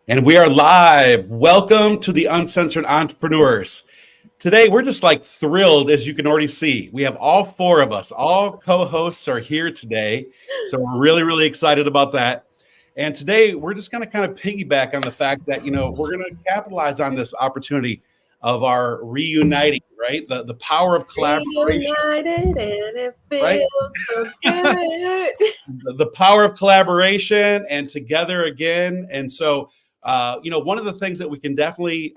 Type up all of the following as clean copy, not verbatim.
And we are live. Welcome to the Uncensored Entrepreneurs. Today, we're just like thrilled, as you can already see. We have all four of us, all co hosts are here today. So we're really, really excited about that. And today, we're just going to kind of piggyback on the fact that, we're going to capitalize on this opportunity of our reuniting, right? The power of collaboration, Reunited and it right? feels so good. The power of collaboration and together again. And so, one of the things that we can definitely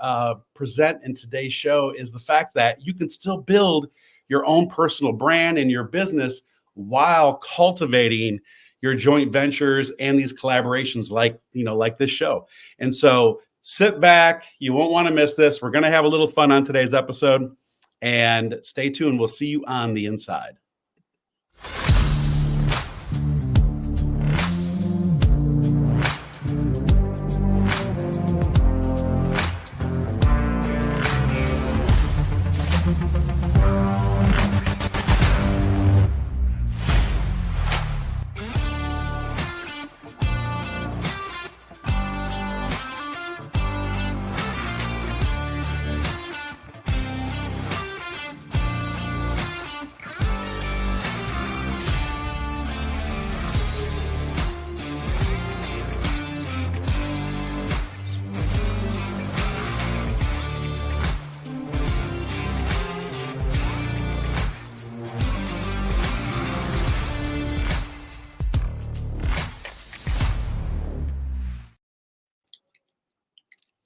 present in today's show is the fact that you can still build your own personal brand and your business while cultivating your joint ventures and these collaborations like this show. And so sit back. You won't want to miss this. We're going to have a little fun on today's episode, and stay tuned. We'll see you on the inside.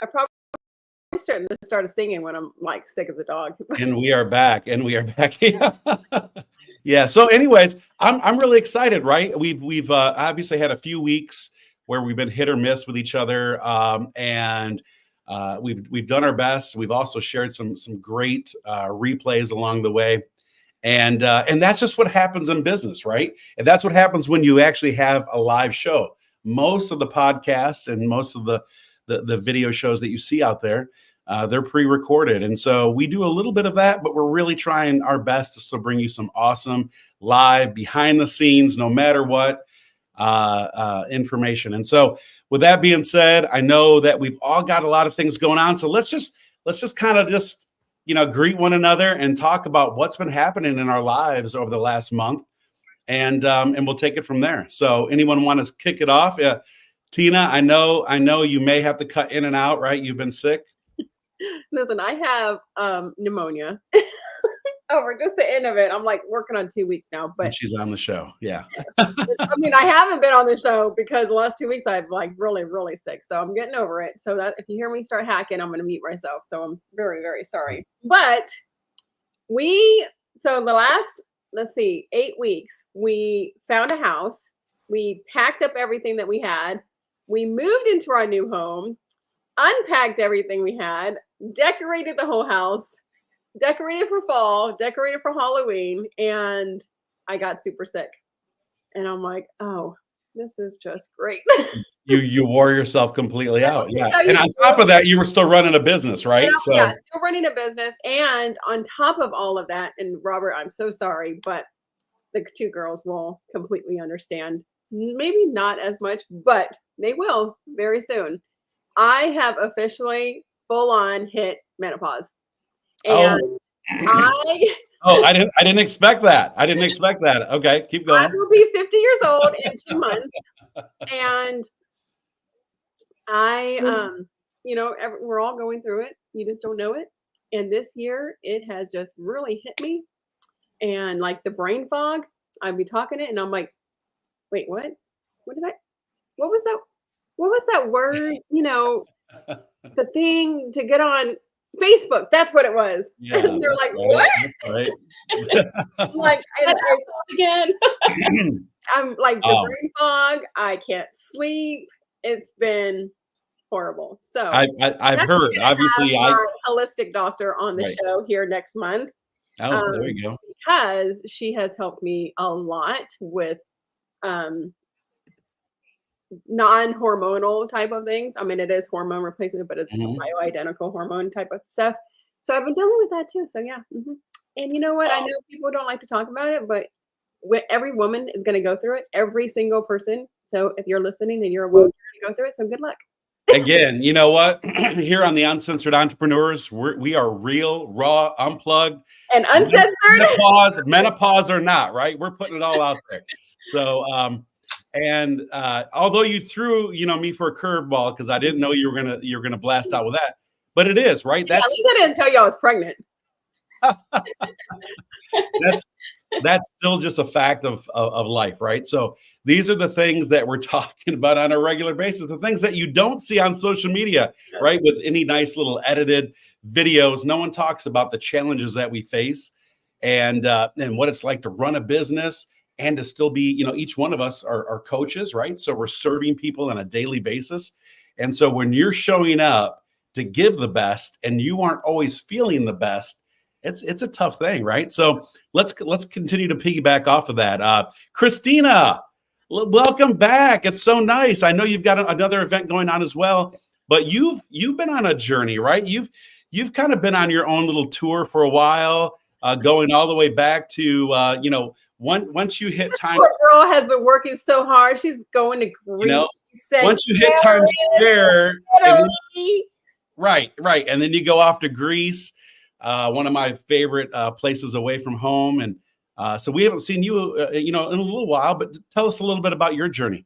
I probably started singing when I'm like sick as a dog. And we are back. Yeah. So, anyways, I'm really excited, right? We've obviously had a few weeks where we've been hit or miss with each other, and we've done our best. We've also shared some great replays along the way, and that's just what happens in business, right? And that's what happens when you actually have a live show. Most of the podcasts and most of the video shows that you see out there, they're pre-recorded. And so we do a little bit of that, but we're really trying our best to still bring you some awesome live behind the scenes, no matter what, information. And so with that being said, I know that we've all got a lot of things going on. So let's just kind of greet one another and talk about what's been happening in our lives over the last month. And we'll take it from there. So anyone want to kick it off? Tina, I know you may have to cut in and out, right? You've been sick. Listen, I have pneumonia. Over just the end of it. I'm like working on 2 weeks now, but And she's on the show. Yeah. I mean, I haven't been on the show because the last 2 weeks I've like really, really sick. So I'm getting over it. So that if you hear me start hacking, I'm going to mute myself. So I'm very, very sorry. But so the last, let's see, 8 weeks, we found a house. We packed up everything that we had. We moved into our new home, unpacked everything we had, decorated the whole house, decorated for fall, decorated for Halloween, and I got super sick. And I'm like, oh, this is just great. You wore yourself completely out. Yeah. And on too. top of that, you were still running a business, right? Yeah, still running a business. And on top of all of that, and Robert, I'm so sorry, but the two girls will completely understand. Maybe not as much, but they will very soon. I have officially full on hit menopause. And I didn't expect that. Okay, keep going. I will be 50 years old in 2 months. And we're all going through it. You just don't know it. And this year it has just really hit me. And like the brain fog, I'd be talking it and I'm like, wait, what? What was that word? The thing to get on Facebook. That's what it was. Yeah, and they're like, what? Right. I'm like, again. I'm like the brain fog. I can't sleep. It's been horrible. So I've heard. Obviously, I holistic doctor on the show here next month. Oh, there you go. Because she has helped me a lot with non-hormonal type of things. I mean, it is hormone replacement, but it's bioidentical hormone type of stuff. So I've been dealing with that too. So yeah. And you know what? I know people don't like to talk about it, but every woman is going to go through it. Every single person. So if you're listening and you're a woman, you're going to go through it. So good luck. Again, you know what? Here on the Uncensored Entrepreneurs, we are real, raw, unplugged, And uncensored. menopause or not, right? We're putting it all out there. So, and although you threw, me for a curveball because I didn't know you're gonna blast out with that, but it is right. Yeah, at least I didn't tell you I was pregnant. that's still just a fact of life, right? So these are the things that we're talking about on a regular basis, the things that you don't see on social media, right? With any nice little edited videos, no one talks about the challenges that we face and what it's like to run a business and to still be, each one of us are coaches, right? So we're serving people on a daily basis. And so when you're showing up to give the best and you aren't always feeling the best, it's a tough thing, right? So let's continue to piggyback off of that. Christina, welcome back. It's so nice. I know you've got another event going on as well, but you've been on a journey, right? You've kind of been on your own little tour for a while, going all the way back to once you hit time. Poor girl has been working so hard. She's going to Greece. Once you hit Times Square, right, and then you go off to Greece. One of my favorite places away from home. And so we haven't seen you, in a little while, but tell us a little bit about your journey.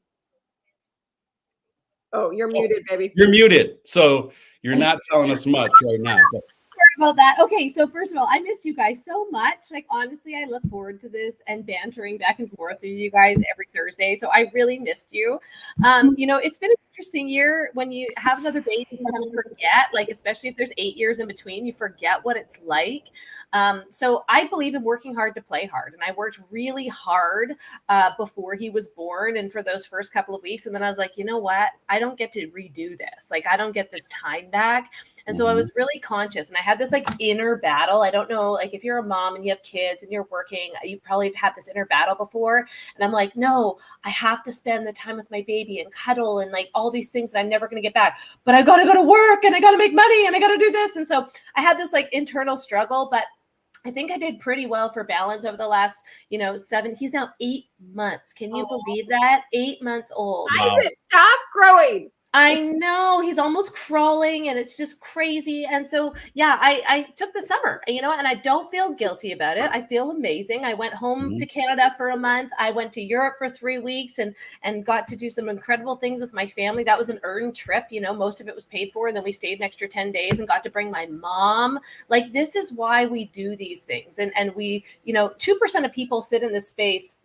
Oh, you're muted, baby. You're muted. So you're not telling us much right now. But. Sorry about that. Okay, so first of all, I missed you guys so much. Like, honestly, I look forward to this and bantering back and forth with you guys every Thursday. So I really missed you. It's been an interesting year. When you have another baby, you kind of forget, like, especially if there's 8 years in between, you forget what it's like. So I believe in working hard to play hard. And I worked really hard before he was born and for those first couple of weeks. And then I was like, you know what? I don't get to redo this. Like, I don't get this time back. And so I was really conscious, and I had this like inner battle. I don't know, like if you're a mom and you have kids and you're working, you probably have had this inner battle before. And I'm like, no, I have to spend the time with my baby and cuddle and like all these things that I'm never going to get back. But I got to go to work and I got to make money and I got to do this. And so I had this like internal struggle, but I think I did pretty well for balance over the last, 7. He's now 8 months. Can you believe that? 8 months old. Isaac, stop growing. I know, he's almost crawling and it's just crazy. And so, yeah, I took the summer, and I don't feel guilty about it. I feel amazing. I went home to Canada for a month. I went to Europe for 3 weeks and got to do some incredible things with my family. That was an earned trip. Most of it was paid for. And then we stayed an extra 10 days and got to bring my mom. Like, this is why we do these things. And we, 2% of people sit in this space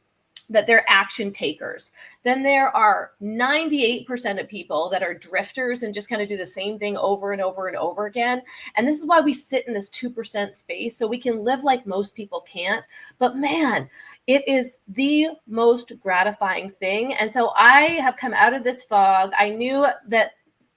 that they're action takers. Then there are 98% of people that are drifters and just kind of do the same thing over and over and over again. And this is why we sit in this 2% space, so we can live like most people can't. But man, it is the most gratifying thing. And so I have come out of this fog. I knew that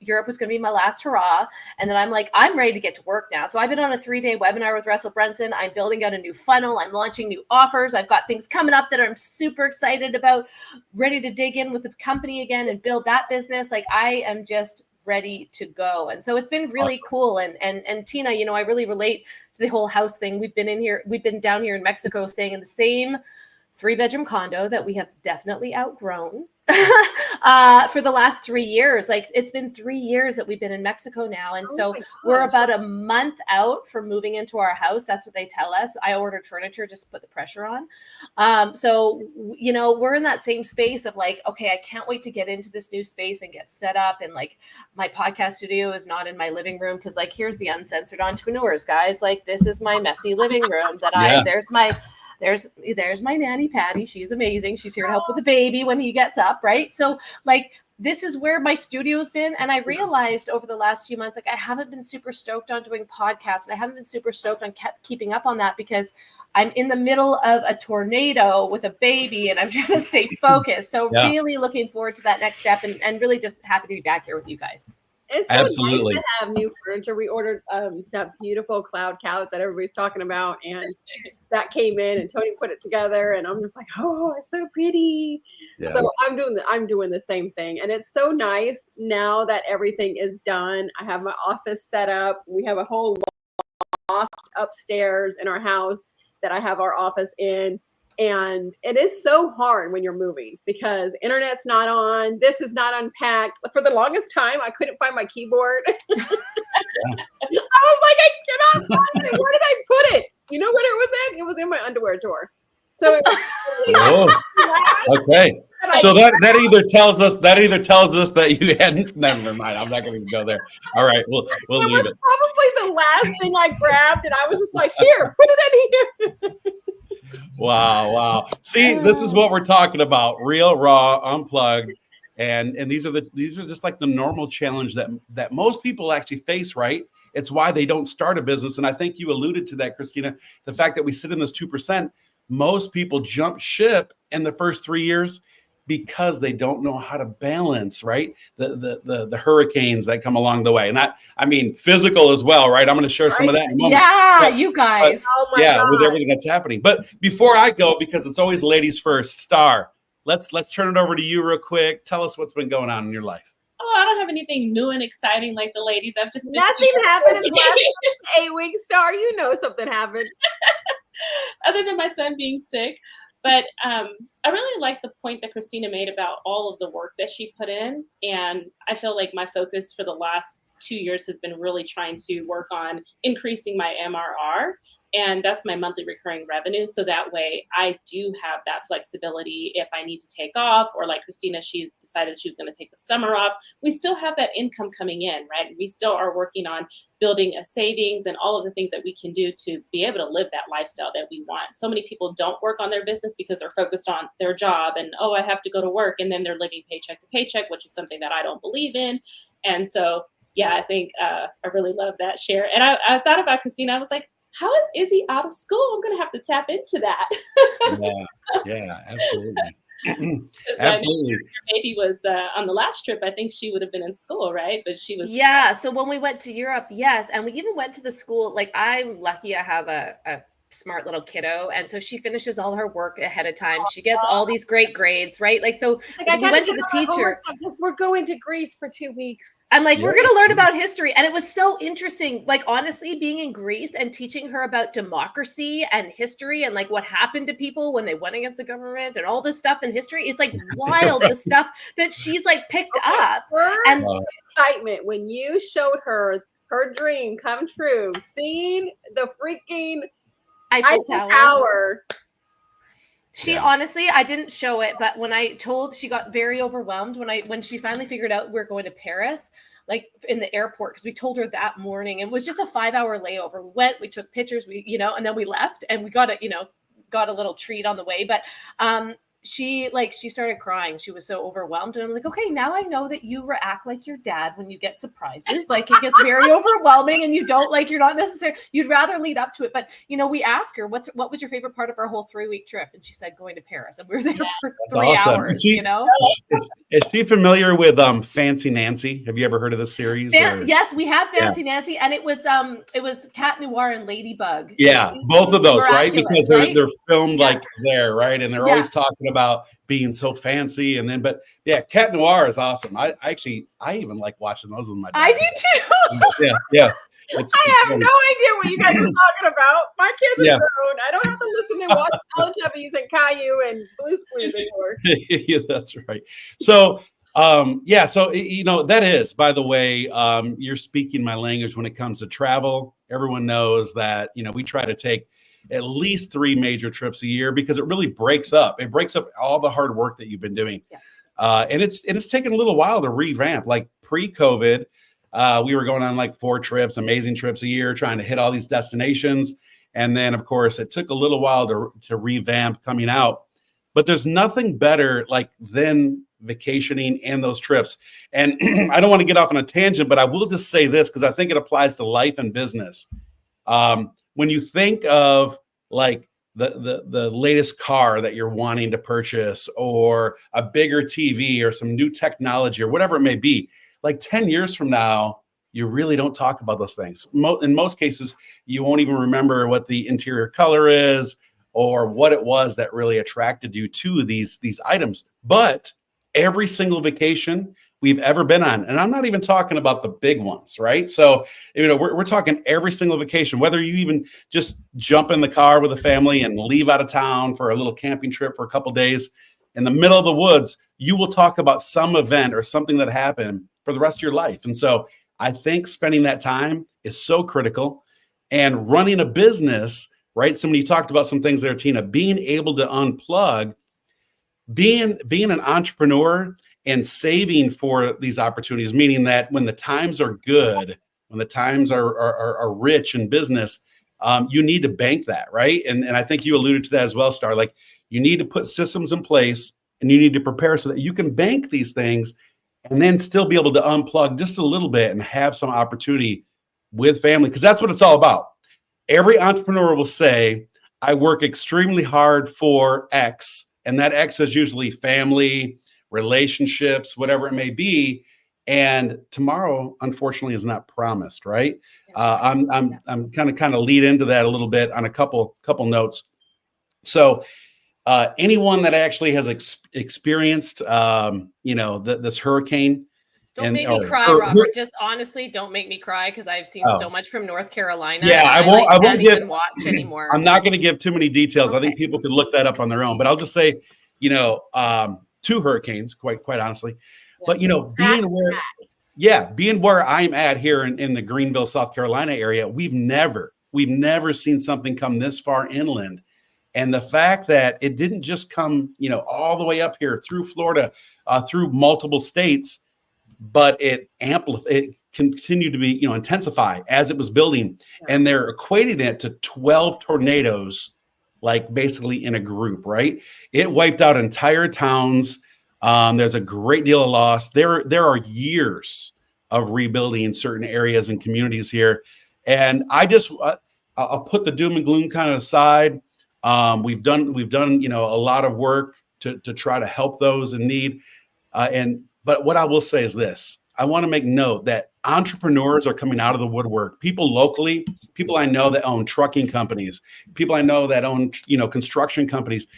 Europe was going to be my last hurrah. And then I'm like, I'm ready to get to work now. So I've been on a 3-day webinar with Russell Brunson. I'm building out a new funnel. I'm launching new offers. I've got things coming up that I'm super excited about, ready to dig in with the company again and build that business. Like, I am just ready to go. And so it's been really cool. And Tina, I really relate to the whole house thing. We've been down here in Mexico staying in the same 3-bedroom condo that we have definitely outgrown for the last 3 years. Like, it's been 3 years that we've been in Mexico now. And so we're about a month out from moving into our house. That's what they tell us. I ordered furniture just to put the pressure on. So, we're in that same space of like, okay, I can't wait to get into this new space and get set up. And like, my podcast studio is not in my living room because like, here's the Uncensored Entrepreneurs, guys. Like, this is my messy living room that there's my nanny Patty. She's amazing. She's here to help with the baby when he gets up, right? So like, this is where my studio's been. And I realized over the last few months, like, I haven't been super stoked on doing podcasts. And I haven't been super stoked on keeping up on that because I'm in the middle of a tornado with a baby and I'm trying to stay focused. So really looking forward to that next step and really just happy to be back here with you guys. It's so nice to have new furniture. We ordered that beautiful cloud couch that everybody's talking about, and that came in, and Tony put it together, and I'm just like, oh, it's so pretty. Yeah. So I'm doing the same thing, and it's so nice now that everything is done. I have my office set up. We have a whole loft upstairs in our house that I have our office in. And it is so hard when you're moving because internet's not on, this is not unpacked. For the longest time, I couldn't find my keyboard. I was like, I cannot find it. Where did I put it? You know what it was in? It was in my underwear drawer. So it was okay. So that either tells us that you hadn't. Never mind. I'm not going to go there. All right, we'll leave it. Probably the last thing I grabbed, and I was just like, "Here, put it in here." Wow. See, this is what we're talking about: real, raw, unplugged, and these are just like the normal challenge that most people actually face. Right? It's why they don't start a business, and I think you alluded to that, Christina. The fact that we sit in this 2%. Most people jump ship in the first 3 years because they don't know how to balance, right? The hurricanes that come along the way. And I mean, physical as well, right? I'm going to share some of that in a moment. Yeah, you guys. God. With everything that's happening. But before I go, because it's always ladies first, Star, let's turn it over to you real quick. Tell us what's been going on in your life. Oh, I don't have anything new and exciting like the ladies. I've just been nothing happened in the last 8 weeks, Star. You know something happened. Other than my son being sick. But I really like the point that Christina made about all of the work that she put in. And I feel like my focus for the last 2 years has been really trying to work on increasing my MRR. And that's my monthly recurring revenue. So that way I do have that flexibility if I need to take off, or like Christina, she decided she was going to take the summer off. We still have that income coming in, right? We still are working on building a savings and all of the things that we can do to be able to live that lifestyle that we want. So many people don't work on their business because they're focused on their job and, oh, I have to go to work. And then they're living paycheck to paycheck, which is something that I don't believe in. And so, yeah, I think I really love that share. And I thought about Christina. I was like, how is Izzy out of school? I'm going to have to tap into that. Yeah, absolutely. Absolutely. Your baby was on the last trip. I think she would have been in school, right? But she was. Yeah. So when we went to Europe, yes. And we even went to the school. Like, I'm lucky I have a smart little kiddo. And so she finishes all her work ahead of time. She gets all these great grades, right? Like, so we went to the teacher. Because we're going to Greece for 2 weeks. I'm like, we're going to learn about history. And it was so interesting. Like, honestly, being in Greece and teaching her about democracy and history and like what happened to people when they went against the government and all this stuff in history. It's like wild, the stuff that she's like picked up. And excitement when you showed her dream come true, seeing the freaking Eiffel Tower. She honestly, I didn't show it, but when I told, she got very overwhelmed when she finally figured out we're going to Paris, like in the airport, because we told her that morning. It was just a 5-hour layover. We went, we took pictures, and then we left, and we got a little treat on the way. But she started crying. She was so overwhelmed. And I'm like, okay, now I know that you react like your dad when you get surprises. Like, it gets very overwhelming and you're not necessarily, you'd rather lead up to it. But, we asked her, what was your favorite part of our whole 3-week trip? And she said, going to Paris. And we were there for 3 hours, Is she familiar with Fancy Nancy? Have you ever heard of this series? Yes, we have Fancy Nancy. And it was Cat Noir and Ladybug. Yeah, both of those, right? Because they're filmed like there, right? And they're always talking about being so fancy. And then, but yeah, Cat Noir is awesome. I even like watching those with my dad. I do too. Yeah. I have no idea what you guys are talking about. My kids are grown. I don't have to listen and watch Teletubbies and Caillou and Blue's Clues anymore. Yeah, that's right. So, that is, by the way, you're speaking my language when it comes to travel. Everyone knows that, we try to take at least 3 major trips a year because it really breaks up. It breaks up all the hard work that you've been doing. Yeah. And it's taken a little while to revamp. Like pre-COVID, we were going on like 4 trips, amazing trips a year, trying to hit all these destinations. And then, of course, it took a little while to revamp coming out. But there's nothing better than vacationing and those trips. And I don't want to get off on a tangent, but I will just say this because I think it applies to life and business. When you think of like the latest car that you're wanting to purchase, or a bigger TV, or some new technology, or whatever it may be, like 10 years from now, you really don't talk about those things. In most cases, you won't even remember what the interior color is or what it was that really attracted you to these items. But every single vacation we've ever been on. And I'm not even talking about the big ones, right? So, we're talking every single vacation, whether you even just jump in the car with a family and leave out of town for a little camping trip for a couple days in the middle of the woods, you will talk about some event or something that happened for the rest of your life. And so I think spending that time is so critical. And running a business, right? So when you talked about some things there, Tina, being able to unplug, being an entrepreneur and saving for these opportunities, meaning that when the times are good, when the times are rich in business, you need to bank that, right? And I think you alluded to that as well, Star. Like, you need to put systems in place and you need to prepare so that you can bank these things and then still be able to unplug just a little bit and have some opportunity with family, because that's what it's all about. Every entrepreneur will say, I work extremely hard for X, and that X is usually family, relationships, whatever it may be. And tomorrow, unfortunately, is not promised, right? I'm kind of lead into that a little bit on a couple notes. So anyone that actually has experienced, this hurricane. Don't make me cry, Robert. Just honestly, don't make me cry, because I've seen so much from North Carolina. Yeah, I won't even watch anymore. I'm not going to give too many details. Okay. I think people could look that up on their own. But I'll just say, 2 hurricanes, quite honestly. Yeah. But being where I'm at here in the Greenville, South Carolina area, we've never seen something come this far inland. And the fact that it didn't just come, all the way up here through Florida, through multiple states, but it continued to be, intensify as it was building. Yeah. And they're equating it to 12 tornadoes, like basically in a group, right? It wiped out entire towns. There's a great deal of loss. There are years of rebuilding in certain areas and communities here. And I'll put the doom and gloom kind of aside. We've done, a lot of work to try to help those in need. But what I will say is this: I want to make note that entrepreneurs are coming out of the woodwork. People locally, people I know that own trucking companies, people I know that own, construction companies,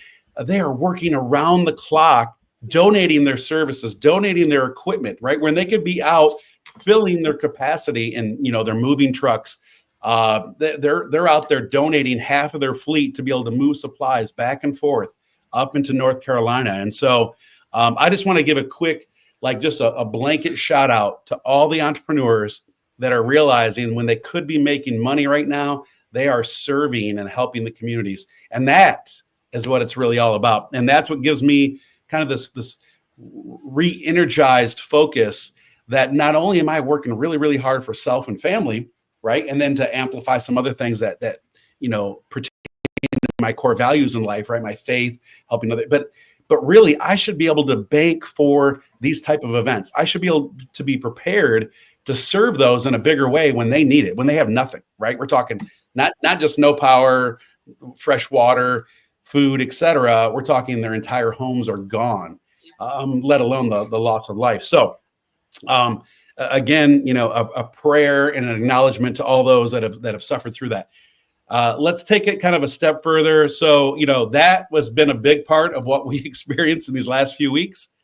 they are working around the clock, donating their services, donating their equipment, right? When they could be out filling their capacity in, their moving trucks. They're out there donating half of their fleet to be able to move supplies back and forth up into North Carolina. And so I just want to give a quick, just a blanket shout out to all the entrepreneurs that are realizing when they could be making money right now, they are serving and helping the communities. And that is what it's really all about. And that's what gives me kind of this re-energized focus that not only am I working really, really hard for self and family, right? And then to amplify some other things that pertain to my core values in life, right? My faith, helping others, but really, I should be able to bank for these type of events. I should be able to be prepared to serve those in a bigger way when they need it, when they have nothing, right? We're talking not just no power, fresh water, food, etc. We're talking their entire homes are gone, let alone the loss of life. So again, a prayer and an acknowledgement to all those that have suffered through that. Let's take it kind of a step further. So, that has been a big part of what we experienced in these last few weeks.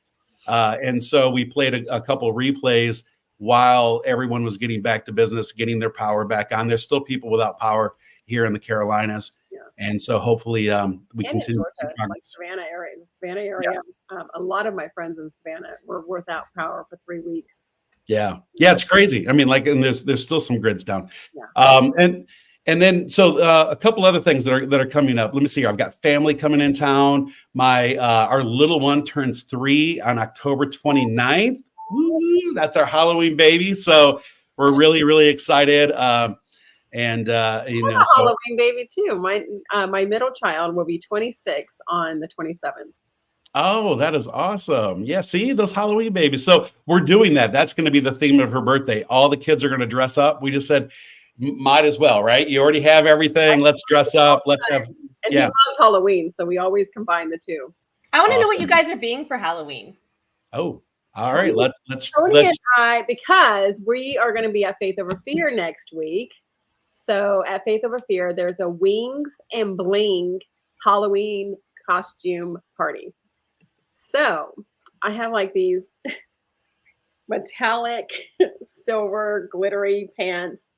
And so we played a couple of replays while everyone was getting back to business, getting their power back on. There's still people without power here in the Carolinas. Yeah. And so hopefully we and continue. In Georgia, like Savannah area, yeah. A lot of my friends in Savannah were without power for 3 weeks. Yeah. Yeah. It's crazy. I mean, and there's still some grids down. Yeah. And then, so a couple other things that are coming up. Let me see here. I've got family coming in town. Our little one turns 3 on October 29th. Woo, that's our Halloween baby. So we're really, really excited. And Halloween baby too. My middle child will be 26 on the 27th. Oh, that is awesome. Yeah, see those Halloween babies. So we're doing that. That's going to be the theme of her birthday. All the kids are going to dress up. We just said, might as well, right? You already have everything. Let's dress up. Let's have. And he loved Halloween, so we always combine the two. I want to know what you guys are being for Halloween. Oh, all right. Let's. Tony and I, because we are going to be at Faith Over Fear next week. So at Faith Over Fear, there's a Wings and Bling Halloween costume party. So I have these metallic silver glittery pants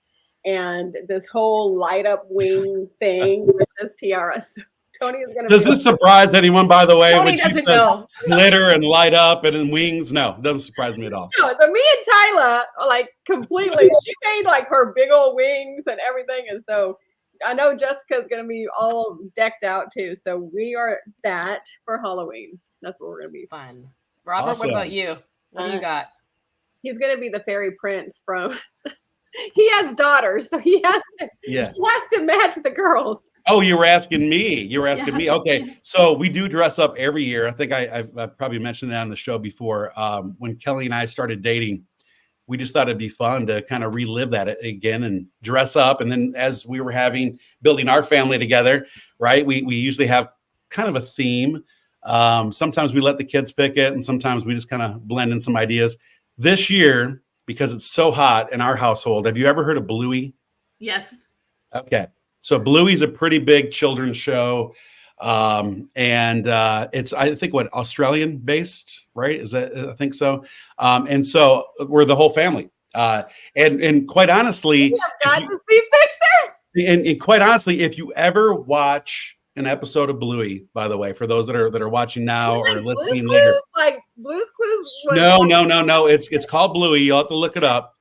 and this whole light up wing thing with this tiara. So Tony is going to Does this surprise anyone, by the way, Tony when she doesn't says know. glitter and light up and in wings? No, it doesn't surprise me at all. No, so me and Tyla are like completely, she made like her big old wings and everything. And so I know Jessica's going to be all decked out too. So we are that for Halloween. That's what we're going to be. Fun. Robert, Awesome. what about you? What do you got? He's going to be the fairy prince from, he has daughters. So he has to match the girls. Oh, you were asking me. You were asking me. Okay. So we do dress up every year. I think I've probably mentioned that on the show before. When Kelly and I started dating, we just thought it'd be fun to kind of relive that again and dress up. And then as we were building our family together, right, we usually have kind of a theme. Sometimes we let the kids pick it, and sometimes we just kind of blend in some ideas. This year, because it's so hot in our household, have you ever heard of Bluey? Yes. Okay. So Bluey's a pretty big children's show. And it's, I think, Australian based, right? Is that, I think so. And so we're the whole family. And quite honestly, You have got to see pictures. and quite honestly, if you ever watch an episode of Bluey, by the way, for those that are watching now or listening later. Like Blue's Clues. No. It's called Bluey. You'll have to look it up.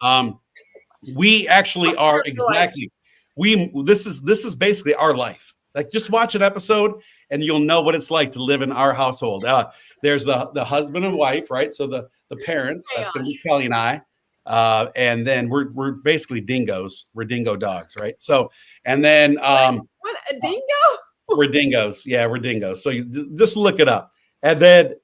We actually are exactly. This is basically our life. Like, just watch an episode and you'll know what it's like to live in our household. There's the husband and wife, right? So the parents, that's going to be Kelly and I. And then we're basically dingoes. We're dingo dogs, right? So, and then what, a dingo? We're dingoes. Yeah, we're dingoes. So you just look it up. And then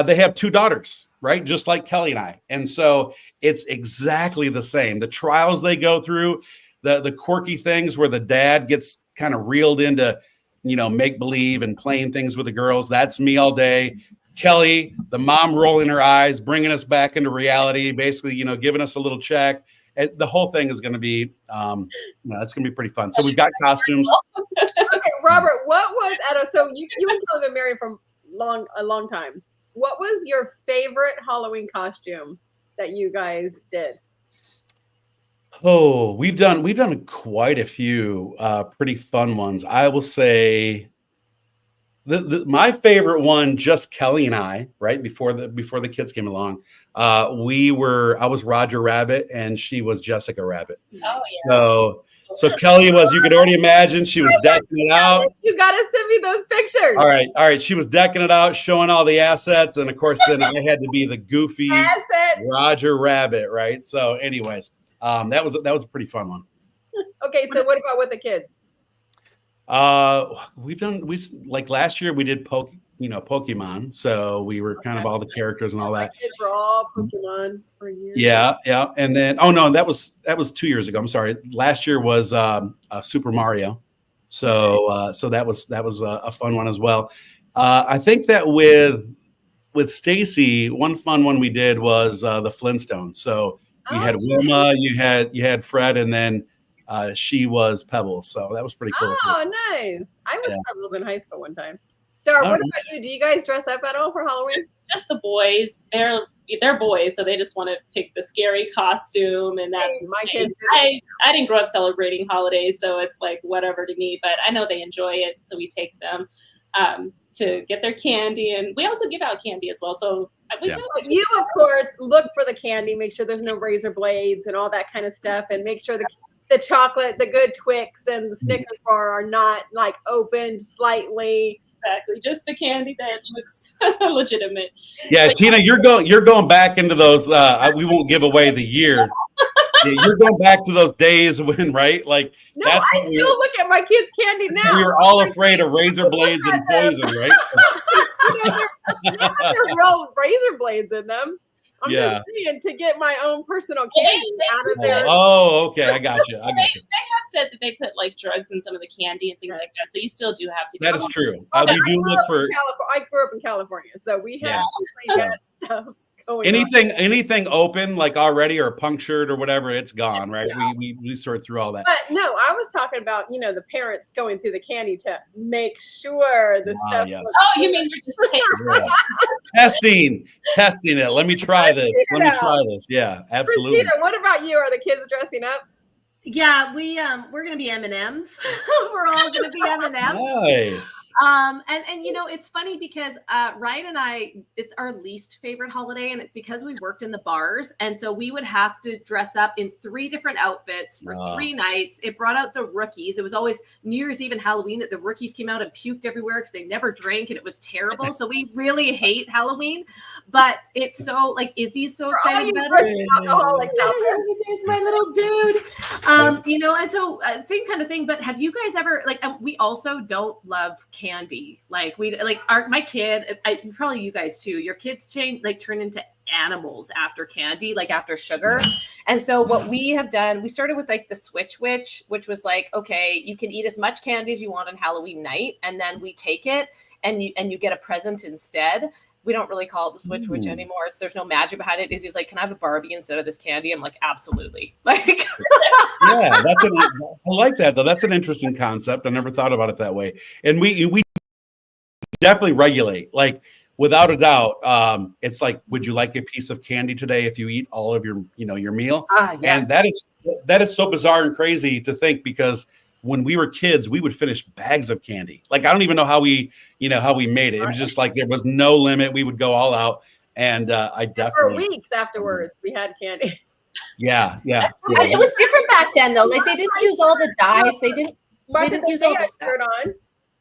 they have 2 daughters, right? Just like Kelly and I. And so it's exactly the same. The trials they go through, the quirky things where the dad gets kind of reeled into, make believe and playing things with the girls. That's me all day. Kelly, the mom rolling her eyes, bringing us back into reality, basically, giving us a little check. And the whole thing is going to be, it's going to be pretty fun. So we've got costumes. Okay, Robert, what was so you and Kelly have been married for a long time. What was your favorite Halloween costume that you guys did? Oh, we've done quite a few pretty fun ones. I will say my favorite one, just Kelly and I, right before the kids came along. I was Roger Rabbit and she was Jessica Rabbit. Oh yeah. So Kelly was, you could already imagine, she was decking it out. You got to send me those pictures. All right. She was decking it out, showing all the assets, and of course, then I had to be the goofy Roger Rabbit, right? So, anyways. That was a pretty fun one. Okay, so what about with the kids? Like last year we did Pokemon, so we were kind of all the characters and all that. My kids were all Pokemon for a year. Yeah, and then that was 2 years ago. I'm sorry. Last year was Super Mario, so that was a fun one as well. I think that with Stacy, one fun one we did was the Flintstones. So. You had Wilma, you had Fred, and then she was Pebbles. So that was pretty cool. Oh, nice. I was Pebbles in high school one time. Star, what about you? Do you guys dress up at all for Halloween? Just the boys. They're boys, so they just want to pick the scary costume, and that's my kids. I didn't grow up celebrating holidays, so it's like whatever to me. But I know they enjoy it, so we take them to get their candy, and we also give out candy as well. So you, of course, look for the candy, make sure there's no razor blades and all that kind of stuff, and make sure the chocolate, the good Twix and the Snickers bar are not like opened slightly. Exactly, just the candy that looks legitimate. Yeah, but Tina, you're going back into those. We won't give away the year. Yeah, you're going back to those days when, right? Like, no, I still look at my kids' candy now. We were all afraid of razor blades and poison, right? There are real razor blades in them. I'm just saying, to get my own personal candy out of there. Oh, okay, I got you. They have said that they put like drugs in some of the candy and things like that, so you still do have to. That is true. We do look for. I grew up in California, so we have pretty bad stuff anything open like already or punctured or whatever, it's gone, right? We sort through all that. But no, I was talking about, the parents going through the candy to make sure the stuff was you mean you're just testing it. Let me try this. Yeah, absolutely. Christina, what about you? Are the kids dressing up? Yeah, we're gonna be M&Ms. We're all gonna be M&Ms. Nice. And it's funny because Ryan and I, it's our least favorite holiday, and it's because we worked in the bars, and so we would have to dress up in 3 different outfits for 3 nights. It brought out the rookies. It was always New Year's Eve and Halloween that the rookies came out and puked everywhere because they never drank, and it was terrible. So we really hate Halloween, but it's so Izzy's so excited about it. Alcoholics out there. There's my little dude. And so same kind of thing. But have you guys ever we also don't love candy. My kid, probably you guys too. Your kids turn into animals after candy, after sugar. And so what we have done, we started with the Switch Witch, which was okay, you can eat as much candy as you want on Halloween night, and then we take it and you get a present instead. We don't really call it the Switch Witch anymore. There's no magic behind it. Izzy's like, can I have a Barbie instead of this candy? I'm like, absolutely. Yeah, I like that though. That's an interesting concept. I never thought about it that way. And we definitely regulate. Without a doubt, it's would you like a piece of candy today if you eat all of your meal? Yes. And that is so bizarre and crazy to think, because when we were kids, we would finish bags of candy. I don't even know how we made it. It was just there was no limit. We would go all out. And I definitely for weeks afterwards, we had candy. Yeah. It was different back then though. They didn't use all the dyes. They didn't use all the stuff.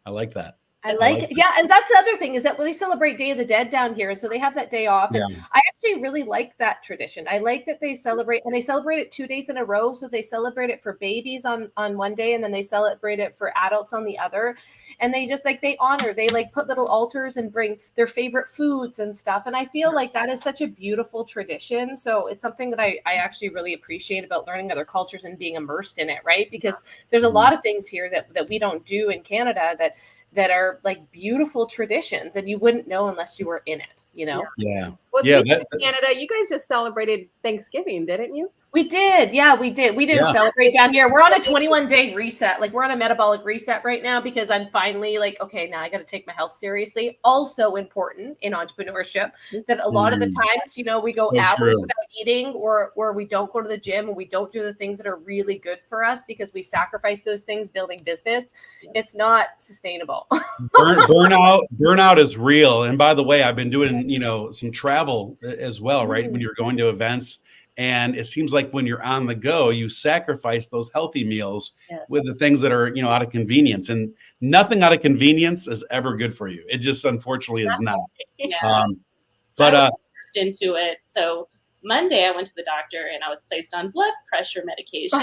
I like that. I like it. Yeah. And that's the other thing is that they celebrate Day of the Dead down here. And so they have that day off. And I actually really like that tradition. I like that they celebrate it 2 days in a row. So they celebrate it for babies on one day, and then they celebrate it for adults on the other. And they just they honor, they put little altars and bring their favorite foods and stuff. And I feel like that is such a beautiful tradition. So it's something that I actually really appreciate about learning other cultures and being immersed in it, right? Because there's a lot of things here that we don't do in Canada that are beautiful traditions, and you wouldn't know unless you were in it, Yeah. Well, speaking of Canada, you guys just celebrated Thanksgiving, didn't you? We did. Yeah, we did. We didn't celebrate down here. We're on a 21-day reset. We're on a metabolic reset right now because I'm finally okay, now I got to take my health seriously. Also important in entrepreneurship that a lot of the times, we go hours without eating, or we don't go to the gym, and we don't do the things that are really good for us because we sacrifice those things building business. It's not sustainable. Burnout is real. And by the way, I've been doing, some travel as well, right? When you're going to events. And it seems like when you're on the go, you sacrifice those healthy meals with the things that are, out of convenience. And nothing out of convenience is ever good for you. It just unfortunately is not. Yeah. But I was forced into it. So Monday I went to the doctor and I was placed on blood pressure medication.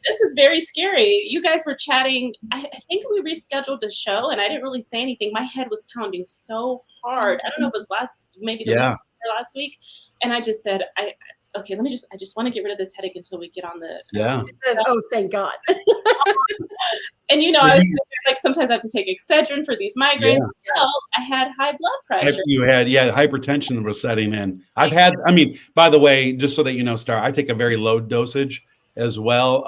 This is very scary. You guys were chatting. I think we rescheduled the show and I didn't really say anything. My head was pounding so hard. I don't know if it was maybe the week last week, and I just said, I just want to get rid of this headache until we get on the oh, thank God. And I was sometimes I have to take Excedrin for these migraines. Well, I had high blood pressure. You had hypertension was setting in. By the way, just so that you know, Star, I take a very low dosage as well.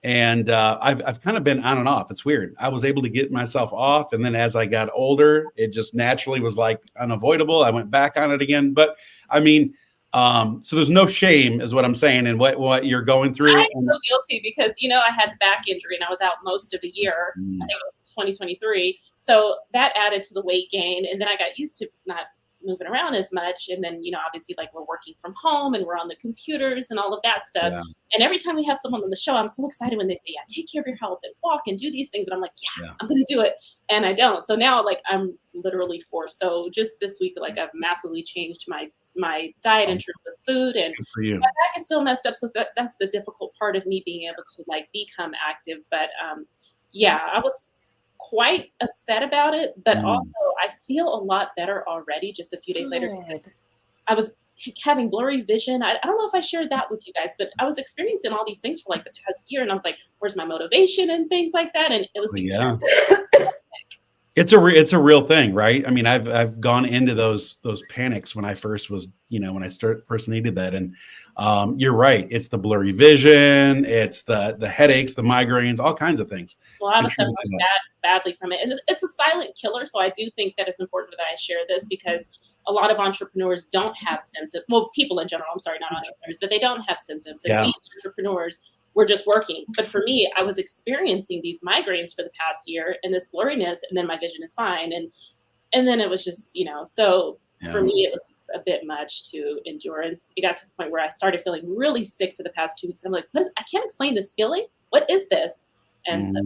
And I've kind of been on and off. It's weird. I was able to get myself off. And then as I got older, it just naturally was unavoidable. I went back on it again. But so there's no shame is what I'm saying and what you're going through. I feel guilty because, I had back injury and I was out most of the year. I think it was 2023. So that added to the weight gain. And then I got used to not moving around as much. And then, obviously we're working from home and we're on the computers and all of that stuff. Yeah. And every time we have someone on the show, I'm so excited when they say, take care of your health and walk and do these things. And I'm like, I'm going to do it. And I don't. So now I'm literally forced. So just this week, I've massively changed my diet in terms of food, and my back is still messed up. So that's the difficult part of me being able to become active. But I was quite upset about it, but also I feel a lot better already. Just a few days later, I was having blurry vision. I don't know if I shared that with you guys, but I was experiencing all these things for the past year, and I was like, where's my motivation and things like that? And it was It's a real thing, right? I mean, I've gone into those panics when I first was, when I first needed that. And you're right. It's the blurry vision, it's the headaches, the migraines, all kinds of things. Well, I was contribute to suffering that. badly from it, and it's a silent killer. So I do think that it's important that I share this because a lot of entrepreneurs don't have symptoms. Well, people in general, I'm sorry, not entrepreneurs, but they don't have symptoms. And Yeah. we as entrepreneurs, we're just working. But for me, I was experiencing these migraines for the past year and this blurriness, and then my vision is fine. And then it was just, so Yeah. for me, it was a bit much to endure. And it got to the point where I started feeling really sick for the past 2 weeks. I'm like, I can't explain this feeling. What is this? And so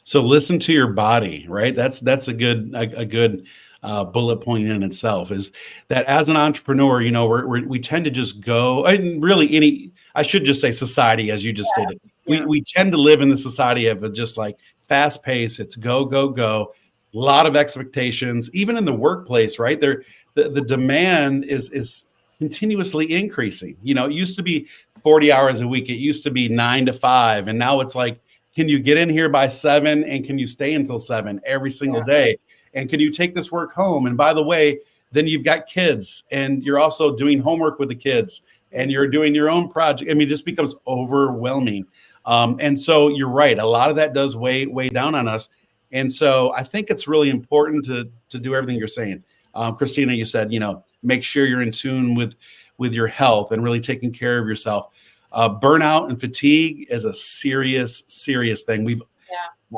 So listen to your body, right? That's a good bullet point in itself. Is that as an entrepreneur, we tend to just go, and really I should just say society, as you just stated. Yeah. We tend to live in the society of just like fast pace. It's go go go. A lot of expectations, even in the workplace, right? The demand is continuously increasing. It used to be 40 hours a week. It used to be 9 to 5, and now it's like, can you get in here by 7 and can you stay until 7 every single day? And can you take this work home? And by the way, then you've got kids and you're also doing homework with the kids and you're doing your own project. I mean, it just becomes overwhelming. And so you're right. A lot of that does weigh down on us. And so I think it's really important to do everything you're saying. Christina, you said, make sure you're in tune with your health and really taking care of yourself. Burnout and fatigue is a serious thing.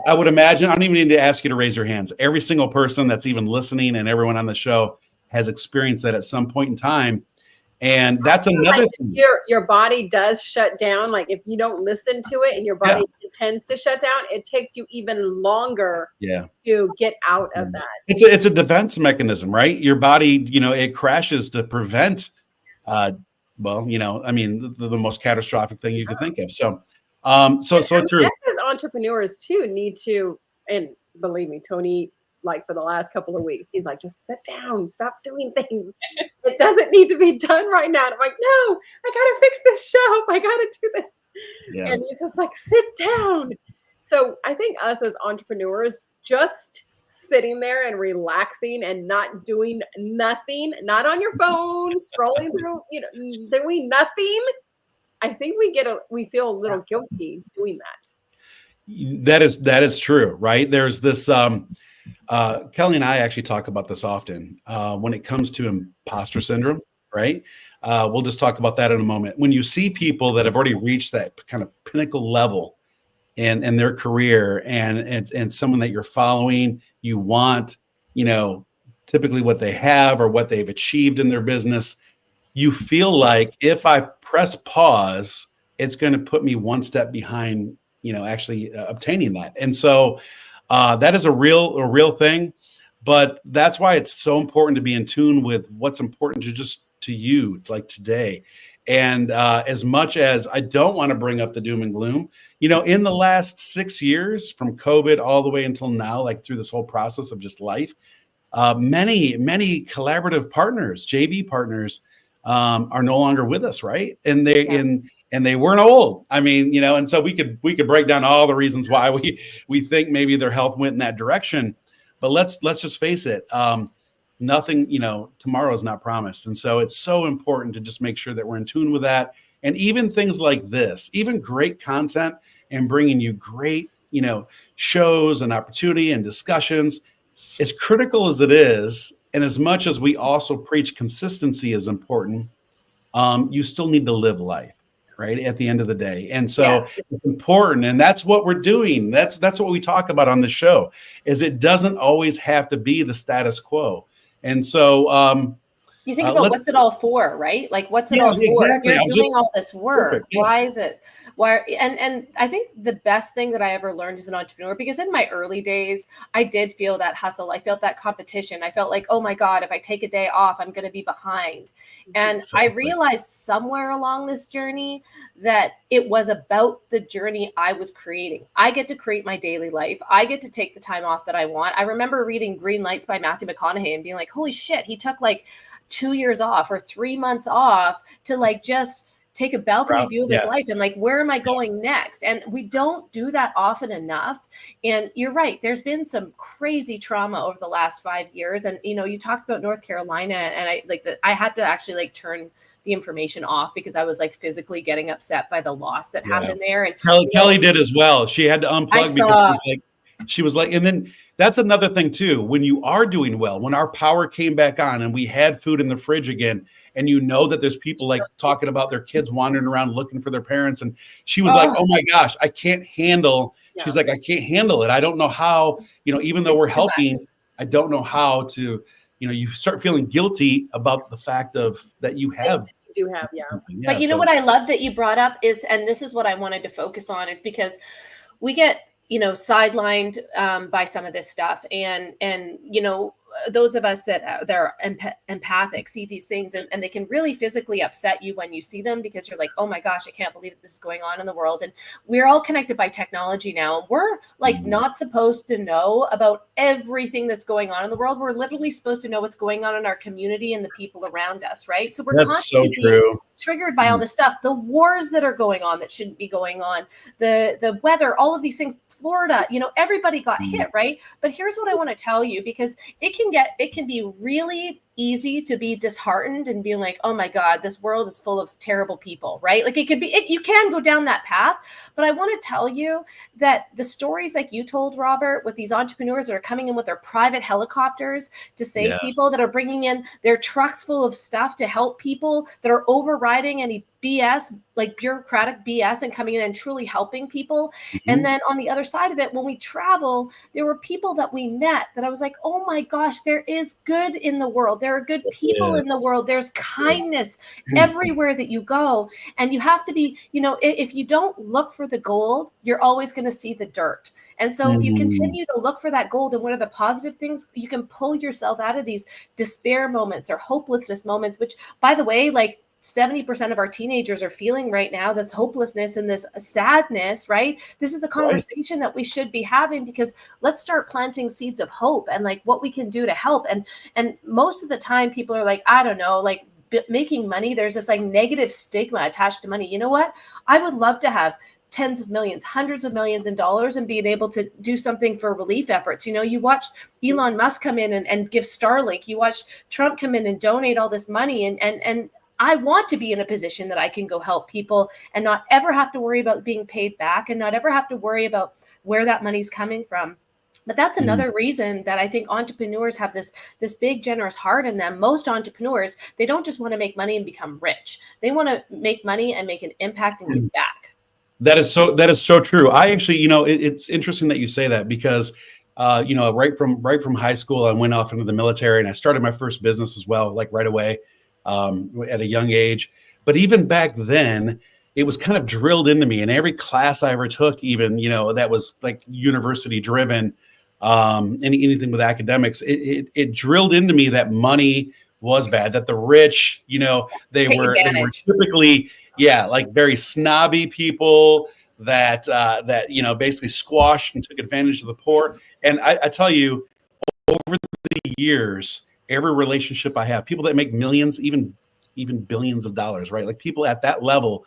I would imagine, I don't even need to ask you to raise your hands. Every single person that's even listening and everyone on the show has experienced that at some point in time. And that's another thing. Your body does shut down. Like if you don't listen to it and your body tends to shut down, it takes you even longer to get out of that. It's a defense mechanism, right? Your body, it crashes to prevent, the most catastrophic thing you could think of. So, true. Us as entrepreneurs too need to, and believe me, Tony, like for the last couple of weeks, he's like, just sit down, stop doing things. It doesn't need to be done right now. And I'm like, no, I gotta fix this shelf. I gotta do this. Yeah. And he's just like, sit down. So I think us as entrepreneurs, just sitting there and relaxing and not doing nothing, not on your phone, scrolling through, doing nothing. I think we feel a little guilty doing that. That is true, right? There's this, Kelly and I actually talk about this often when it comes to imposter syndrome, right? We'll just talk about that in a moment. When you see people that have already reached that kind of pinnacle level in their career and someone that you're following, you want, typically what they have or what they've achieved in their business, you feel like if I press pause, it's going to put me one step behind, actually obtaining that. And so that is a real thing, but that's why it's so important to be in tune with what's important to you, like today. And as much as I don't want to bring up the doom and gloom, in the last 6 years from COVID all the way until now, like through this whole process of just life, many collaborative partners, JV partners, are no longer with us, right? And they weren't old. I mean, and so we could break down all the reasons why we think maybe their health went in that direction. But let's just face it. Nothing, tomorrow is not promised. And so it's so important to just make sure that we're in tune with that. And even things like this, even great content and bringing you great, shows and opportunity and discussions, as critical as it is, and as much as we also preach consistency is important, you still need to live life, right? At the end of the day. And so it's important. And that's what we're doing. That's what we talk about on the show, is it doesn't always have to be the status quo. And so you think about what's it all for, right? Like what's it all for? Exactly. You're doing all this work. Perfect, Why is it? Why? And I think the best thing that I ever learned as an entrepreneur, because in my early days, I did feel that hustle. I felt that competition. I felt like, oh my God, if I take a day off, I'm going to be behind. And I realized somewhere along this journey that it was about the journey I was creating. I get to create my daily life. I get to take the time off that I want. I remember reading Green Lights by Matthew McConaughey and being like, holy shit, he took like 2 years off or 3 months off to like just take a balcony view of his Yeah. life and like, where am I going next? And we don't do that often enough. And you're right, there's been some crazy trauma over the last 5 years. And, you know, you talked about North Carolina, and I had to actually like turn the information off because I was like physically getting upset by the loss that happened there. And Kelly did as well. She had to unplug because she was like, and then that's another thing too. When you are doing well, when our power came back on and we had food in the fridge again, and you know that there's people like talking about their kids wandering around looking for their parents. And she was like, oh my gosh, I can't handle. She's like, I can't handle it. I don't know how, you know, even though we're helping, I don't know how to, you know, you start feeling guilty about the fact of that you have. You do have, But you know what I love that you brought up is, and this is what I wanted to focus on, is because we get, you know, sidelined by some of this stuff, and you know, those of us that are empathic see these things, and they can really physically upset you when you see them, because you're like, oh my gosh, I can't believe this is going on in the world. And we're all connected by technology now, and we're like not supposed to know about everything that's going on in the world. We're literally supposed to know what's going on in our community and the people around us, right? So we're constantly being triggered by all this stuff, the wars that are going on that shouldn't be going on, the weather, all of these things. Florida, you know, everybody got hit, right? But here's what I want to tell you, because it can be really easy to be disheartened and be like, oh my God, this world is full of terrible people, right? Like you can go down that path. But I want to tell you that the stories like you told, Robert, with these entrepreneurs that are coming in with their private helicopters to save people, that are bringing in their trucks full of stuff to help people, that are overriding any BS, like bureaucratic BS, and coming in and truly helping people. And then on the other side of it, when we travel, there were people that we met that I was like, oh my gosh, there is good in the world. There are good people in the world. There's kindness everywhere that you go. And you have to be, you know, if you don't look for the gold, you're always going to see the dirt. And so if you continue to look for that gold and what are the positive things, you can pull yourself out of these despair moments or hopelessness moments, which, by the way, like 70% of our teenagers are feeling right now. That's hopelessness and this sadness, right? This is a conversation that we should be having, because let's start planting seeds of hope and like what we can do to help. And most of the time people are like, I don't know, like making money, there's this like negative stigma attached to money. You know what? I would love to have tens of millions, hundreds of millions in dollars and being able to do something for relief efforts. You know, you watch Elon Musk come in and give Starlink. You watch Trump come in and donate all this money. And I want to be in a position that I can go help people and not ever have to worry about being paid back, and not ever have to worry about where that money's coming from. But that's another reason that I think entrepreneurs have this big, generous heart in them. Most entrepreneurs, they don't just want to make money and become rich. They want to make money and make an impact and give back. That is so true. I actually, you know, it's interesting that you say that, because you know, right from high school, I went off into the military and I started my first business as well, like right away, at a young age. But even back then, it was kind of drilled into me. In every class I ever took, even, you know, that was like university driven, anything with academics, it drilled into me that money was bad, that the rich, you know, they were typically, like very snobby people that you know, basically squashed and took advantage of the poor. And I tell you, over the years, every relationship I have, people that make millions, even billions of dollars, right? Like people at that level,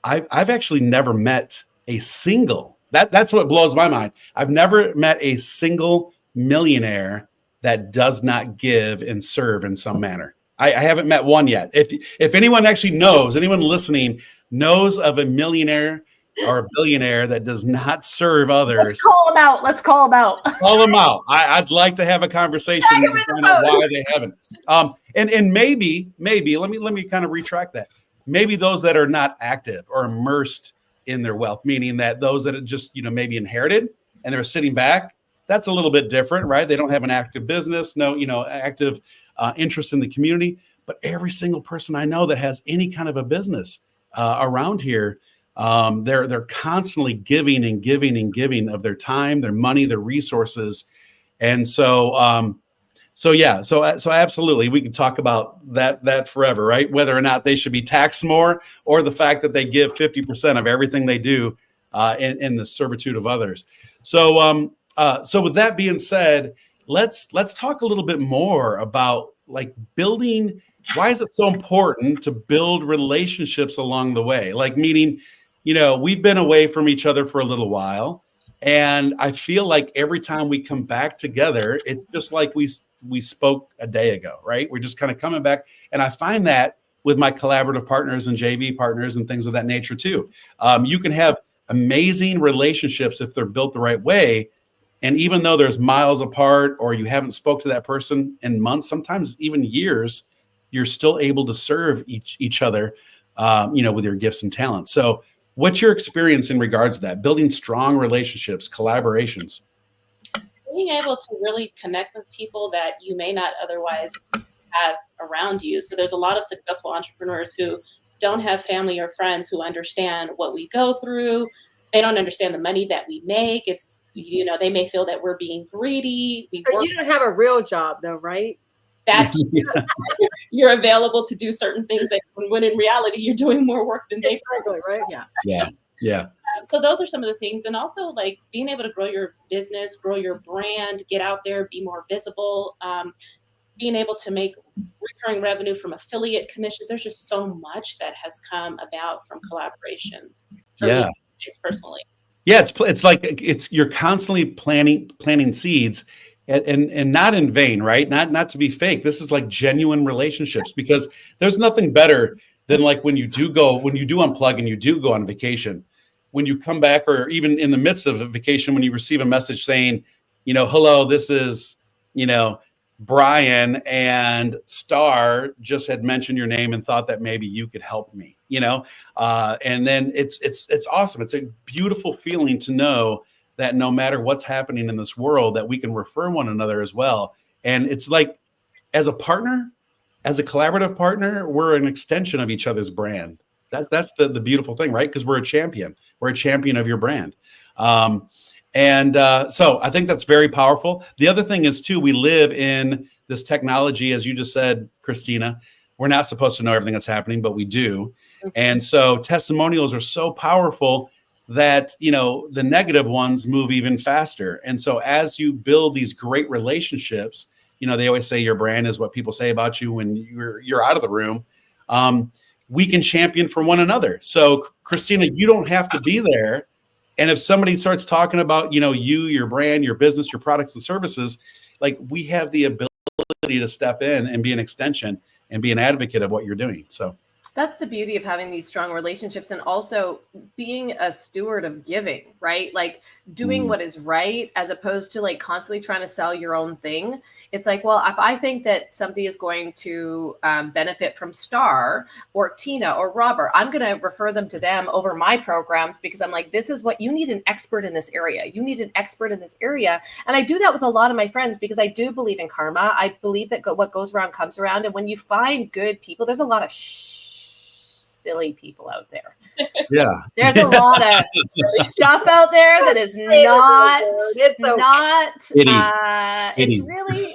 I've actually never met a single, that's what blows my mind. I've never met a single millionaire that does not give and serve in some manner. I haven't met one yet. If anyone actually knows, anyone listening knows of a millionaire or a billionaire that does not serve others, let's call them out. Call them out. I'd like to have a conversation to find out why they haven't. And maybe let me kind of retract that. Maybe those that are not active or immersed in their wealth, meaning that those that are just, you know, maybe inherited and they're sitting back, that's a little bit different, right? They don't have an active business, no, you know, active interest in the community. But every single person I know that has any kind of a business around here, they're constantly giving and giving and giving of their time, their money, their resources. And so absolutely, we could talk about that forever, right? Whether or not they should be taxed more, or the fact that they give 50% of everything they do in the servitude of others. So with that being said, let's talk a little bit more about like building why is it so important to build relationships along the way? Like, meaning, we've been away from each other for a little while, and I feel like every time we come back together, it's just like we spoke a day ago, right? We're just kind of coming back, and I find that with my collaborative partners and JV partners and things of that nature too. You can have amazing relationships if they're built the right way. And even though there's miles apart, or you haven't spoke to that person in months, sometimes even years, you're still able to serve each other, with your gifts and talents. So what's your experience in regards to that, building strong relationships, collaborations? Being able to really connect with people that you may not otherwise have around you. So there's a lot of successful entrepreneurs who don't have family or friends who understand what we go through. They don't understand the money that we make. It's, they may feel that we're being greedy. So you don't have a real job though, right? That you're available to do certain things that when in reality you're doing more work than they. Exactly, right? Yeah. So those are some of the things. And also like being able to grow your business, grow your brand, get out there, be more visible, being able to make recurring revenue from affiliate commissions. There's just so much that has come about from collaborations for me personally. Yeah, it's like you're constantly planting seeds, and not in vain, right? Not to be fake. This is like genuine relationships, because there's nothing better than like when you do unplug and you do go on vacation, when you come back, or even in the midst of a vacation, when you receive a message saying, hello, this is, Brian, and Star just had mentioned your name and thought that maybe you could help me, and then it's awesome. It's a beautiful feeling to know that no matter what's happening in this world, that we can refer one another as well. And it's like, as a partner, as a collaborative partner, we're an extension of each other's brand. That's the beautiful thing, right? Because we're a champion. We're a champion of your brand. So I think that's very powerful. The other thing is too, we live in this technology, as you just said, Christina. We're not supposed to know everything that's happening, but we do. And so testimonials are so powerful that, the negative ones move even faster. And so as you build these great relationships, they always say your brand is what people say about you when you're out of the room. We can champion for one another. So Christina, you don't have to be there. And if somebody starts talking about, your brand, your business, your products and services, like, we have the ability to step in and be an extension and be an advocate of what you're doing. So that's the beauty of having these strong relationships, and also being a steward of giving, right? Like doing what is right, as opposed to like constantly trying to sell your own thing. It's like, well, if I think that somebody is going to benefit from Star or Tina or Robert, I'm going to refer them to them over my programs, because I'm like, this is what you need, an expert in this area. You need an expert in this area. And I do that with a lot of my friends, because I do believe in karma. I believe that what goes around comes around. And when you find good people, there's a lot of silly people out there. Yeah. There's a lot of stuff out there that is it's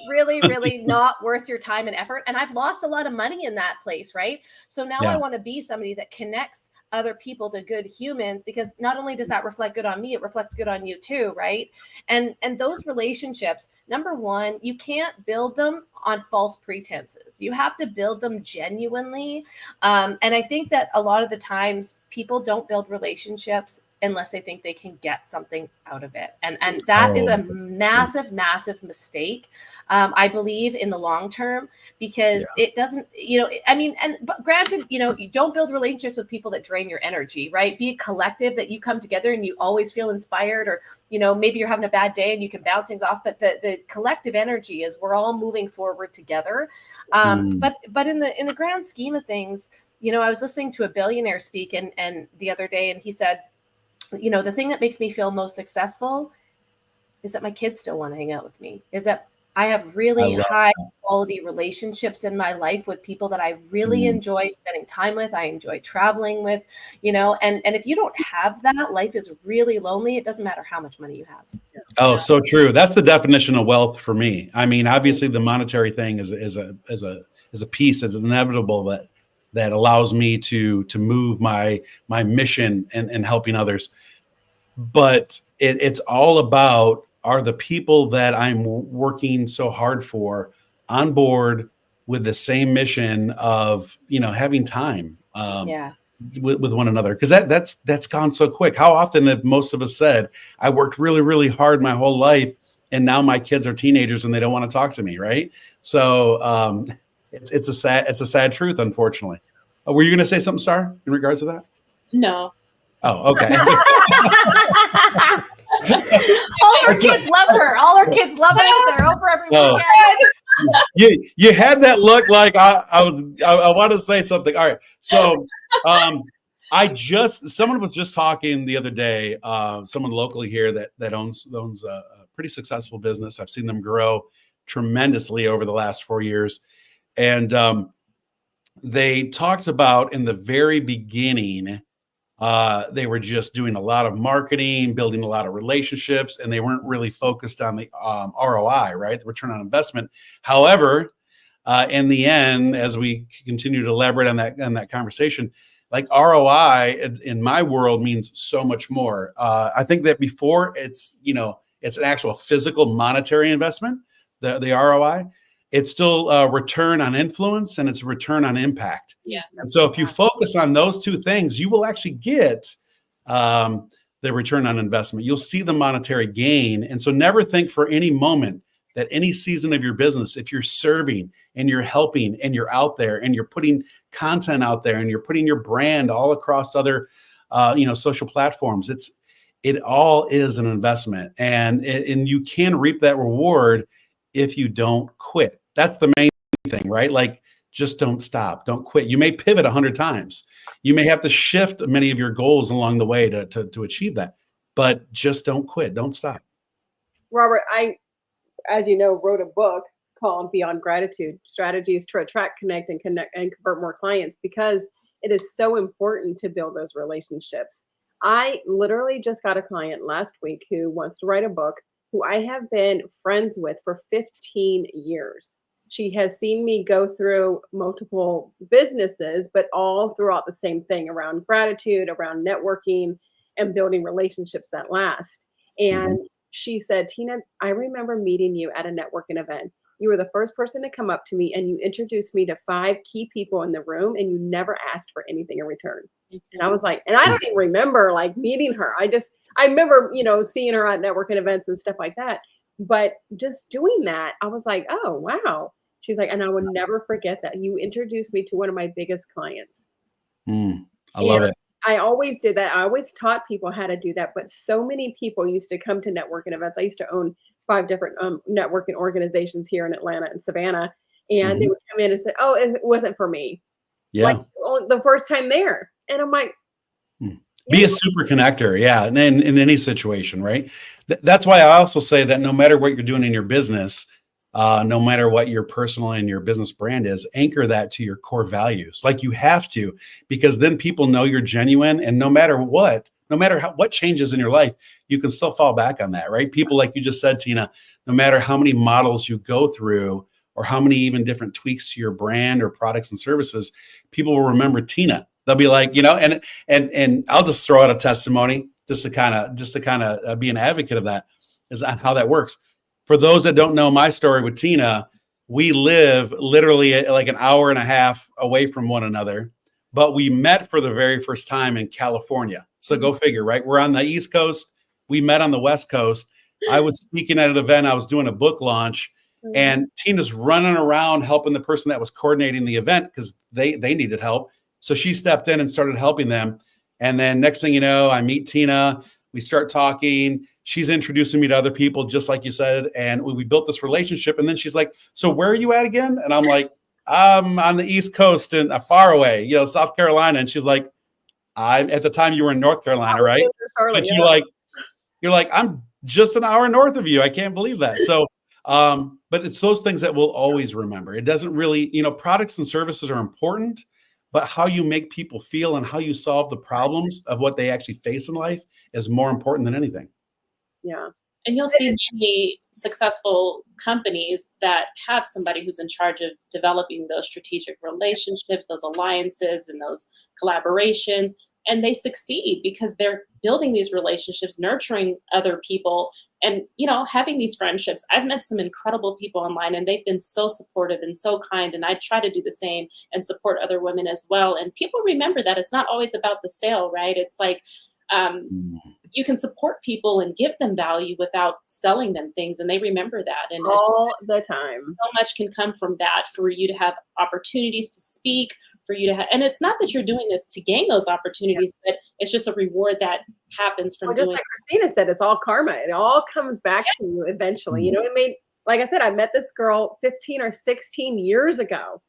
really not worth your time and effort. And I've lost a lot of money in that place, right? So now I want to be somebody that connects other people to good humans, because not only does that reflect good on me, it reflects good on you too, right? And those relationships, number one, you can't build them on false pretenses. You have to build them genuinely. And I think that a lot of the times people don't build relationships unless they think they can get something out of it. And that is a massive, massive mistake. I believe in the long term, because it doesn't, but granted, you don't build relationships with people that drain your energy, right? Be a collective that you come together and you always feel inspired, or, maybe you're having a bad day and you can bounce things off, but the collective energy is we're all moving forward together. But in the grand scheme of things, I was listening to a billionaire speak and the other day, and he said, the thing that makes me feel most successful is that my kids still want to hang out with me, is that I have really high quality relationships in my life with people that I really enjoy spending time with. I enjoy traveling with, and if you don't have that, life is really lonely. It doesn't matter how much money you have. Oh, so true. That's the definition of wealth for me. I mean, obviously the monetary thing is a piece, it's inevitable that allows me to move my mission and helping others. But it's all about, are the people that I'm working so hard for on board with the same mission of, having time with one another. Because that's gone so quick. How often have most of us said, I worked really, really hard my whole life, and now my kids are teenagers and they don't want to talk to me, right? So it's a sad truth, unfortunately. Were you going to say something, Star, in regards to that? No. Oh, okay. All her kids love her. All her kids love her. They're over every weekend. You had that look like I want to say something. All right. So someone was just talking the other day, someone locally here that owns a pretty successful business. I've seen them grow tremendously over the last 4 years. And they talked about in the very beginning, they were just doing a lot of marketing, building a lot of relationships, and they weren't really focused on the ROI, right? The return on investment. However, in the end, as we continue to elaborate on that conversation, like ROI in my world means so much more. I think that before it's an actual physical monetary investment, the ROI, it's still return on influence and it's return on impact. Yes. And so if you focus on those two things, you will actually get the return on investment. You'll see the monetary gain. And so never think for any moment that any season of your business, if you're serving and you're helping and you're out there and you're putting content out there and you're putting your brand all across other social platforms, it all is an investment. And you can reap that reward if you don't quit. That's the main thing, right? Like, just don't stop. Don't quit. You may pivot 100 times. You may have to shift many of your goals along the way to achieve that, but just don't quit. Don't stop. Robert, I, as you know, wrote a book called Beyond Gratitude: Strategies to Attract, Connect, and Convert More Clients, because it is so important to build those relationships. I literally just got a client last week who wants to write a book, who I have been friends with for 15 years. She has seen me go through multiple businesses, but all throughout the same thing around gratitude, around networking, and building relationships that last. And she said, Tina, I remember meeting you at a networking event. You were the first person to come up to me and you introduced me to 5 key people in the room, and you never asked for anything in return. And I was like, and I don't even remember like meeting her. I remember, seeing her at networking events and stuff like that. But just doing that, I was like, oh, wow. She's like, and I will never forget that. You introduced me to one of my biggest clients. I love it. I always did that. I always taught people how to do that. But so many people used to come to networking events. I used to own 5 different networking organizations here in Atlanta and Savannah. And they would come in and say, oh, it wasn't for me. Yeah. Like the first time there. And I'm like, be a super connector. Yeah. And in any situation, right? That's why I also say that no matter what you're doing in your business, no matter what your personal and your business brand is, anchor that to your core values. Like, you have to, because then people know you're genuine, and no matter what changes in your life, you can still fall back on that, right? People, like you just said, Tina, no matter how many models you go through or how many even different tweaks to your brand or products and services, people will remember Tina. They'll be like, and I'll just throw out a testimony just to kind of be an advocate of that, is on how that works. For those that don't know my story with Tina, we live literally like an hour and a half away from one another, but we met for the very first time in California. So go figure, right? We're on the East Coast. We met on the West Coast. I was speaking at an event. I was doing a book launch, and Tina's running around helping the person that was coordinating the event because they needed help. So she stepped in and started helping them. And then next thing you know, I meet Tina. We start talking. She's introducing me to other people, just like you said. And we built this relationship. And then she's like, so where are you at again? And I'm like, I'm on the East Coast and far away, South Carolina. And she's like, at the time you were in North Carolina, right? Charlotte, But you're like, I'm just an hour north of you. I can't believe that. So, but it's those things that we'll always remember. It doesn't really, products and services are important, but how you make people feel and how you solve the problems of what they actually face in life is more important than anything. Yeah. And you'll see many successful companies that have somebody who's in charge of developing those strategic relationships, those alliances, and those collaborations. and they succeed because they're building these relationships, nurturing other people, and, you know, having these friendships. I've met some incredible people online, and they've been so supportive and so kind, and I try to do the same and support other women as well. And people remember that it's not always about the sale, right? It's like, you can support people and give them value without selling them things, and they remember that. And all the time. so much can come from that, for you to have opportunities to speak, for you to have, and it's not that you're doing this to gain those opportunities, but it's just a reward that happens from Well, just doing. like Christina said, it's all karma. It all comes back to you eventually. You know, it made, like I said, I met this girl 15 or 16 years ago,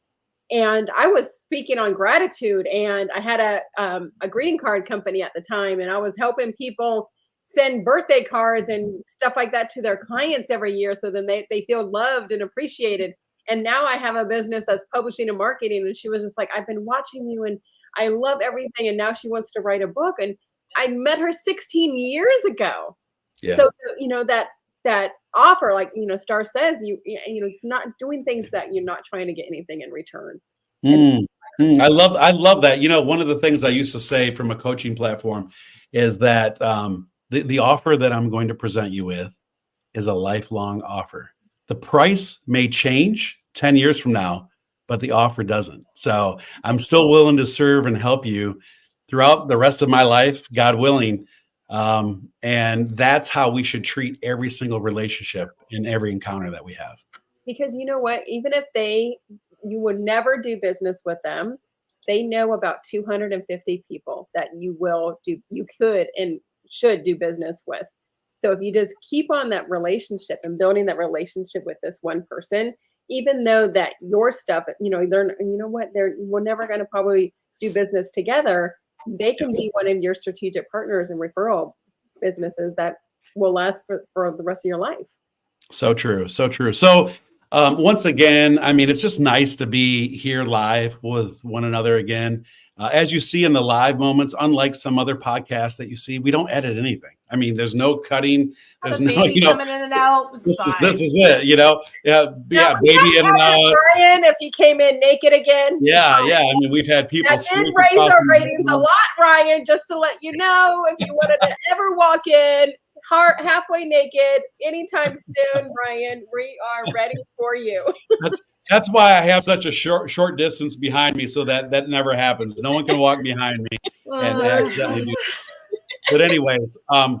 and I was speaking on gratitude, and I had a greeting card company at the time, and I was helping people send birthday cards and stuff like that to their clients every year, so then they feel loved and appreciated. And now I have a business that's publishing and marketing, and she was just like, I've been watching you and I love everything, and now she wants to write a book. And I met her 16 years ago. Yeah. So you know, that offer, like, you know, Star says, you know, not doing things that you're not trying to get anything in return. I love that. You know, one of the things I used to say from a coaching platform is that the offer that I'm going to present you with is a lifelong offer. The price may change 10 years from now, but the offer doesn't. So I'm still willing to serve and help you throughout the rest of my life, God willing. And that's how we should treat every single relationship in every encounter that we have. Because you know what, even if you would never do business with them, they know about 250 people that you could and should do business with. So if you just keep on that relationship and building that relationship with this one person, even though that your stuff, you know, we're never going to probably do business together, they can be one of your strategic partners and referral businesses that will last for the rest of your life. So true. So true. So once again, I mean, it's just nice to be here live with one another again. As you see in the live moments, unlike some other podcasts that you see, we don't edit anything. I mean, there's no cutting. There's no, you know, coming in and out. This is it. You know, baby in and out. Brian, if he came in naked again. Yeah. I mean, we've had people. That did raise our ratings a lot, Brian. Just to let you know, if you wanted to ever walk in halfway naked anytime soon, Brian, we are ready for you. That's why I have such a short distance behind me, so that never happens. No one can walk behind me and accidentally do it. But anyways, I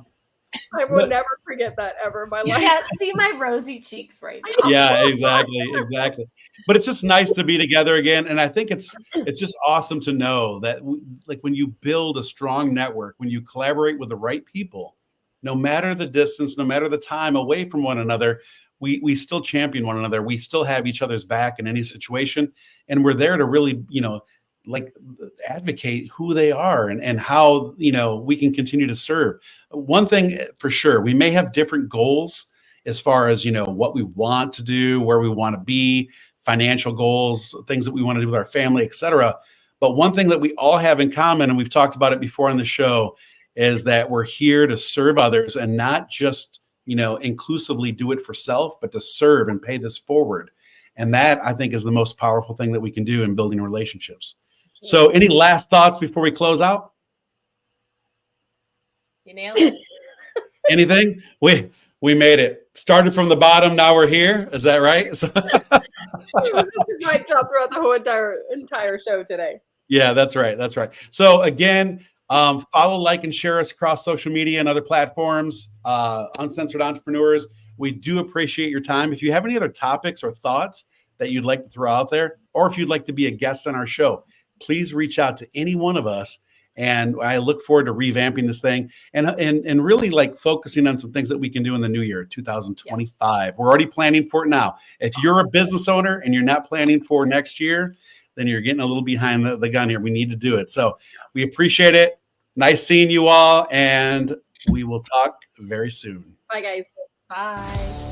will never forget that ever in my life. You can't see my rosy cheeks right now. Yeah, exactly. But it's just nice to be together again, and I think it's just awesome to know that like when you build a strong network, when you collaborate with the right people, no matter the distance, no matter the time away from one another, we still champion one another. We still have each other's back in any situation, and we're there to really, you know, like advocate who they are and how, you know, we can continue to serve. One thing for sure, we may have different goals as far as, you know, what we want to do, where we want to be, financial goals, things that we want to do with our family, etc. But one thing that we all have in common, and we've talked about it before on the show, is that we're here to serve others and not just, you know, inclusively do it for self, but to serve and pay this forward. And that, I think, is the most powerful thing that we can do in building relationships. So any last thoughts before we close out? You nailed it. Anything? We made it. Started from the bottom, now we're here. Is that right? So It was just a mic drop throughout the whole entire show today. Yeah, that's right. So again, follow, like, and share us across social media and other platforms. Uncensored Entrepreneurs. We do appreciate your time. If you have any other topics or thoughts that you'd like to throw out there, or if you'd like to be a guest on our show, please reach out to any one of us. And I look forward to revamping this thing and really like focusing on some things that we can do in the new year, 2025. Yeah. We're already planning for it now. If you're a business owner and you're not planning for next year, then you're getting a little behind the gun here. We need to do it. So we appreciate it. Nice seeing you all. And we will talk very soon. Bye, guys. Bye.